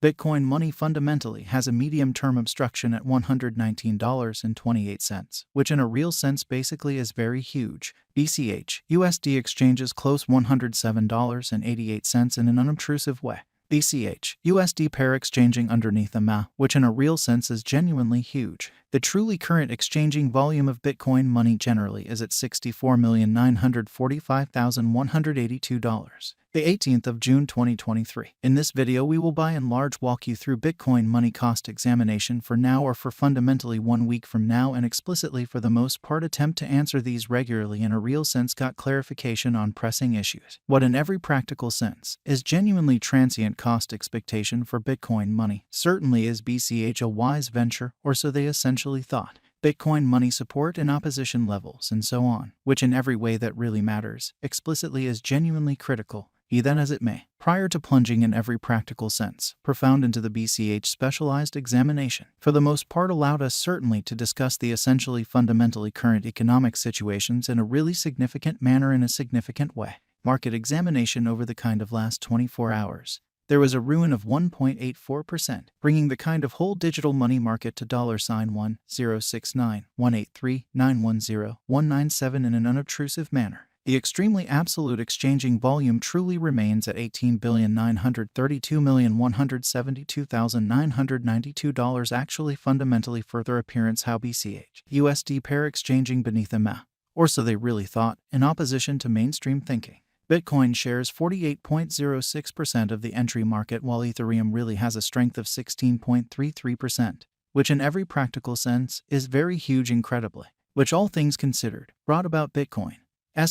Bitcoin money fundamentally has a medium-term obstruction at $119.28, which in a real sense basically is very huge. BCH USD exchanges close $107.88 in an unobtrusive way. BCH USD pair exchanging underneath a MA, which in a real sense is genuinely huge. The truly current exchanging volume of Bitcoin money generally is at $64,945,182. The 18th of June 2023. In this video we will by and large walk you through Bitcoin money cost examination for now or for fundamentally 1 week from now, and explicitly for the most part attempt to answer these regularly in a real sense, got clarification on pressing issues. What in every practical sense is genuinely transient cost expectation for Bitcoin money. Certainly is BCH a wise venture, or so they essentially thought. Bitcoin money support and opposition levels and so on, which in every way that really matters, explicitly is genuinely critical. Be that as it may, prior to plunging in every practical sense profound into the BCH specialized examination, for the most part allowed us certainly to discuss the essentially fundamentally current economic situations in a really significant manner in a significant way. Market examination over the kind of last 24 hours. There was a ruin of 1.84%, bringing the kind of whole digital money market to $1,069,183,910,197 in an unobtrusive manner. The extremely absolute exchanging volume truly remains at $18,932,172,992, actually fundamentally further appearance how BCH USD pair exchanging beneath a MA, or so they really thought, in opposition to mainstream thinking. Bitcoin shares 48.06% of the entry market, while Ethereum really has a strength of 16.33%, which in every practical sense is very huge incredibly, which all things considered brought about Bitcoin's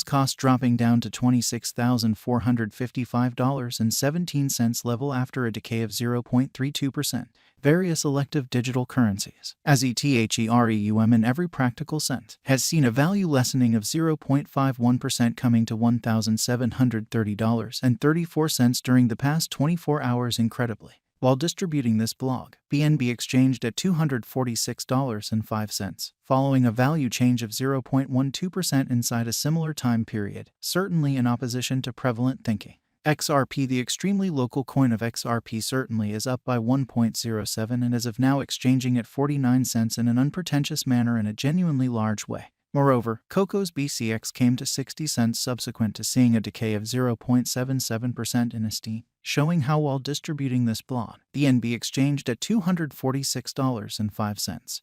cost dropping down to $26,455.17 level after a decay of 0.32%. Various elective digital currencies, as Ethereum in every practical sense, has seen a value lessening of 0.51% coming to $1,730.34 during the past 24 hours incredibly. While distributing this blog, BNB exchanged at $246.05, following a value change of 0.12% inside a similar time period, certainly in opposition to prevalent thinking. XRP, the extremely local coin of XRP, certainly is up by 1.07 and as of now exchanging at 49 cents in an unpretentious manner in a genuinely large way. Moreover, Coco's BCX came to 60 cents subsequent to seeing a decay of 0.77% in esteem, showing how while distributing this blog, BNB exchanged at $246.05.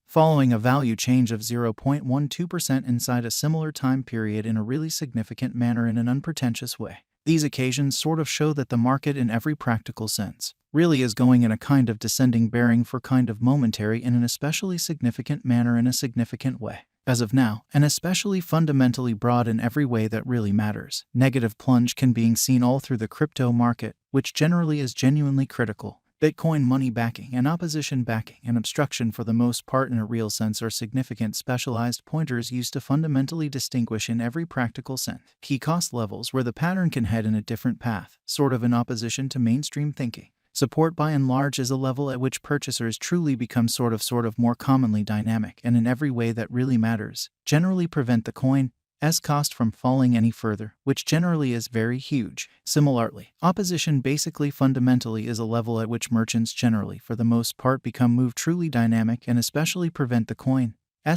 Following a value change of 0.12% inside a similar time period in a really significant manner in an unpretentious way. These occasions sort of show that the market in every practical sense really is going in a kind of descending bearing for kind of momentary in an especially significant manner in a significant way. As of now, and especially fundamentally broad in every way that really matters, negative plunge can be seen all through the crypto market, which generally is genuinely critical. Bitcoin money backing and opposition backing and obstruction for the most part in a real sense are significant specialized pointers used to fundamentally distinguish in every practical sense key cost levels where the pattern can head in a different path, sort of in opposition to mainstream thinking. Support by and large is a level at which purchasers truly become sort of more commonly dynamic and in every way that really matters, generally prevent the coin's cost from falling any further, which generally is very huge. Similarly, opposition basically fundamentally is a level at which merchants generally for the most part move truly dynamic and especially prevent the coin's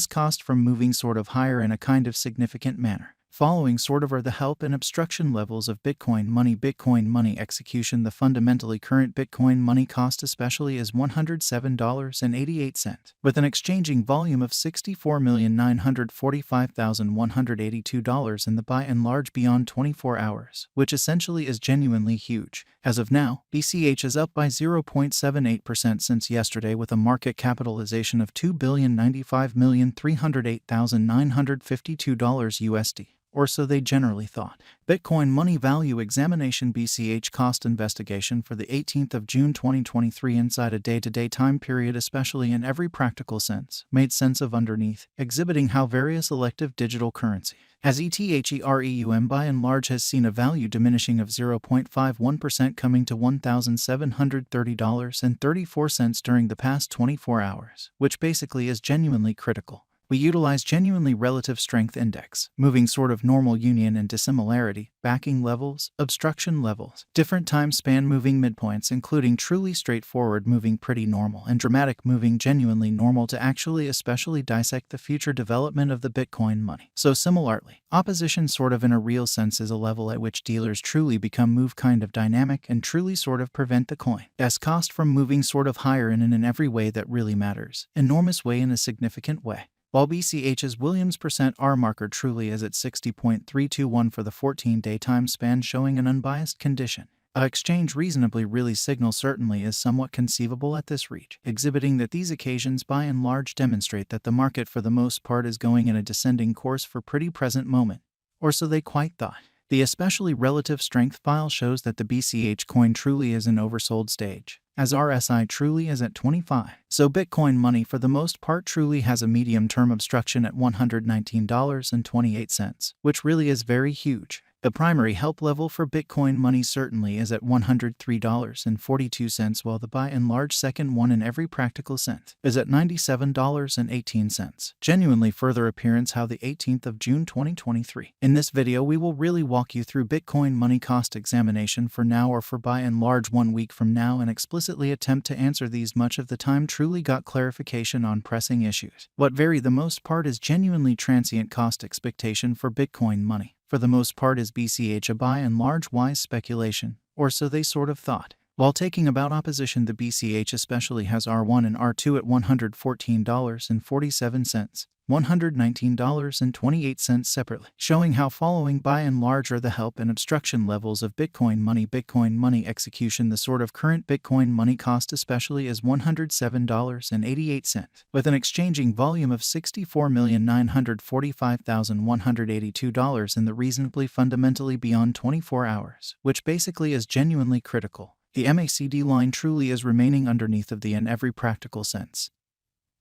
cost from moving sort of higher in a kind of significant manner. Following sort of are the help and obstruction levels of Bitcoin money execution. The fundamentally current Bitcoin money cost especially is $107.88, with an exchanging volume of $64,945,182 in the by and large beyond 24 hours, which essentially is genuinely huge. As of now, BCH is up by 0.78% since yesterday with a market capitalization of $2,095,308,952 USD. Or so they generally thought. Bitcoin money value examination BCH cost investigation for the 18th of June 2023 inside a day-to-day time period, especially in every practical sense, made sense of underneath, exhibiting how various elective digital currency, as Ethereum by and large has seen a value diminishing of 0.51% coming to $1,730.34 during the past 24 hours, which basically is genuinely critical. We utilize genuinely relative strength index, moving sort of normal union and dissimilarity, backing levels, obstruction levels, different time span moving midpoints including truly straightforward moving pretty normal and dramatic moving genuinely normal to actually especially dissect the future development of the Bitcoin money. So similarly, opposition sort of in a real sense is a level at which dealers truly become move kind of dynamic and truly sort of prevent the coin's cost from moving sort of higher in every way that really matters, enormous way in a significant way. While BCH's Williams %R marker truly is at 60.321 for the 14-day time span showing an unbiased condition, a exchange reasonably really signal certainly is somewhat conceivable at this reach, exhibiting that these occasions by and large demonstrate that the market for the most part is going in a descending course for pretty present moment, or so they quite thought. The especially relative strength file shows that the BCH coin truly is an oversold stage, as RSI truly is at 25. So Bitcoin money for the most part truly has a medium-term obstruction at $119.28, which really is very huge. The primary help level for Bitcoin money certainly is at $103.42, while the by and large second one in every practical sense is at $97.18. Genuinely further appearance how the 18th of June 2023. In this video we will really walk you through Bitcoin money cost examination for now or for by and large 1 week from now and explicitly attempt to answer these much of the time truly got clarification on pressing issues. What vary the most part is genuinely transient cost expectation for Bitcoin money. For the most part is BCH a by and large wise speculation, or so they sort of thought. While taking about opposition, the BCH especially has R1 and R2 at $114.47, $119.28 separately, showing how following by and large are the help and obstruction levels of Bitcoin money execution. The sort of current Bitcoin money cost especially is $107.88, with an exchanging volume of $64,945,182 in the reasonably fundamentally beyond 24 hours, which basically is genuinely critical. The MACD line truly is remaining underneath of the in every practical sense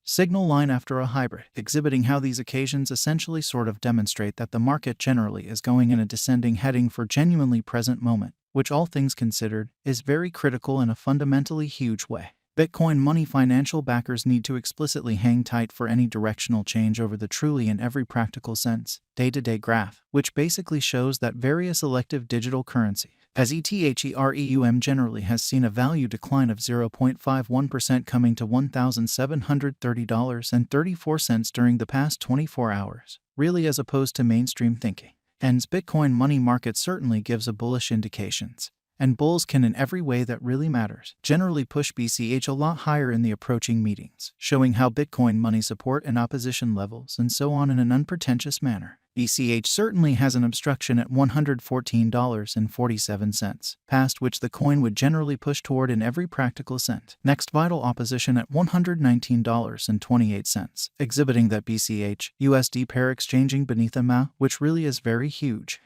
signal line after a hybrid, exhibiting how these occasions essentially sort of demonstrate that the market generally is going in a descending heading for genuinely present moment, which all things considered, is very critical in a fundamentally huge way. Bitcoin money financial backers need to explicitly hang tight for any directional change over the truly in every practical sense day-to-day graph, which basically shows that various elective digital currency, as ETHEREUM generally has seen a value decline of 0.51% coming to $1,730.34 during the past 24 hours, really as opposed to mainstream thinking. Hence, Bitcoin money market certainly gives a bullish indications, and bulls can in every way that really matters generally push BCH a lot higher in the approaching meetings, showing how Bitcoin money support and opposition levels and so on in an unpretentious manner. BCH certainly has an obstruction at $114.47, past which the coin would generally push toward in every practical sense. Next vital opposition at $119.28, exhibiting that BCH USD pair exchanging beneath a MA, which really is very huge.